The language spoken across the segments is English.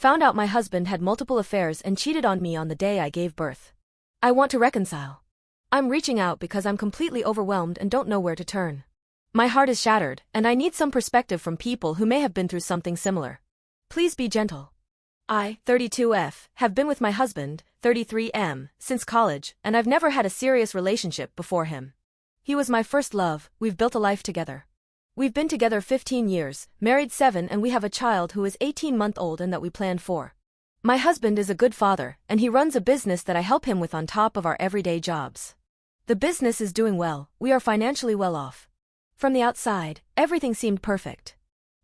Found out my husband had multiple affairs and cheated on me on the day I gave birth. I want to reconcile. I'm reaching out because I'm completely overwhelmed and don't know where to turn. My heart is shattered, and I need some perspective from people who may have been through something similar. Please be gentle. I, 32F, have been with my husband, 33M, since college, and I've never had a serious relationship before him. He was my first love. We've built a life together. We've been together 15 years, married 7, and we have a child who is 18-month-old and that we planned for. My husband is a good father, and he runs a business that I help him with on top of our everyday jobs. The business is doing well. We are financially well off. From the outside, everything seemed perfect.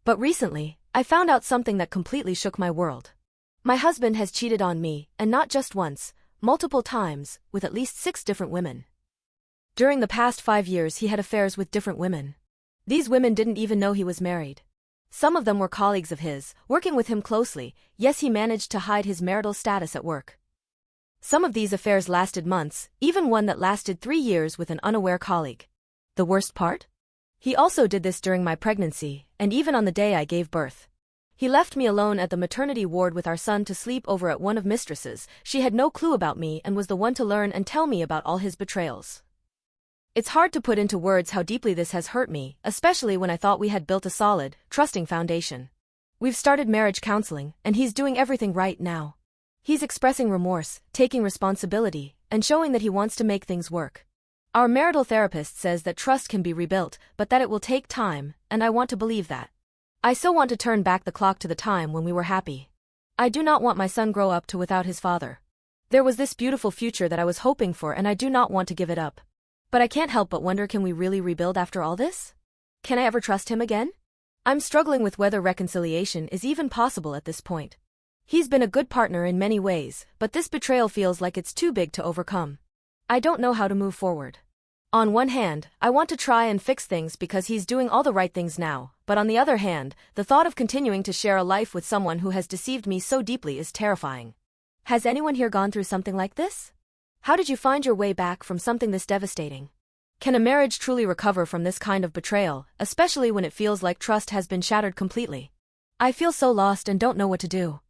But recently, I found out something that completely shook my world. My husband has cheated on me, and not just once, multiple times, with at least 6 different women. During the past 5 years he had affairs with different women. These women didn't even know he was married. Some of them were colleagues of his, working with him closely. Yes, he managed to hide his marital status at work. Some of these affairs lasted months, even one that lasted 3 years with an unaware colleague. The worst part? He also did this during my pregnancy, and even on the day I gave birth. He left me alone at the maternity ward with our son to sleep over at one of mistresses. She had no clue about me and was the one to learn and tell me about all his betrayals. It's hard to put into words how deeply this has hurt me, especially when I thought we had built a solid, trusting foundation. We've started marriage counseling, and he's doing everything right now. He's expressing remorse, taking responsibility, and showing that he wants to make things work. Our marital therapist says that trust can be rebuilt, but that it will take time, and I want to believe that. I so want to turn back the clock to the time when we were happy. I do not want my son grow up to without his father. There was this beautiful future that I was hoping for, and I do not want to give it up. But I can't help but wonder, can we really rebuild after all this? Can I ever trust him again? I'm struggling with whether reconciliation is even possible at this point. He's been a good partner in many ways, but this betrayal feels like it's too big to overcome. I don't know how to move forward. On one hand, I want to try and fix things because he's doing all the right things now, but on the other hand, the thought of continuing to share a life with someone who has deceived me so deeply is terrifying. Has anyone here gone through something like this? How did you find your way back from something this devastating? Can a marriage truly recover from this kind of betrayal, especially when it feels like trust has been shattered completely? I feel so lost and don't know what to do.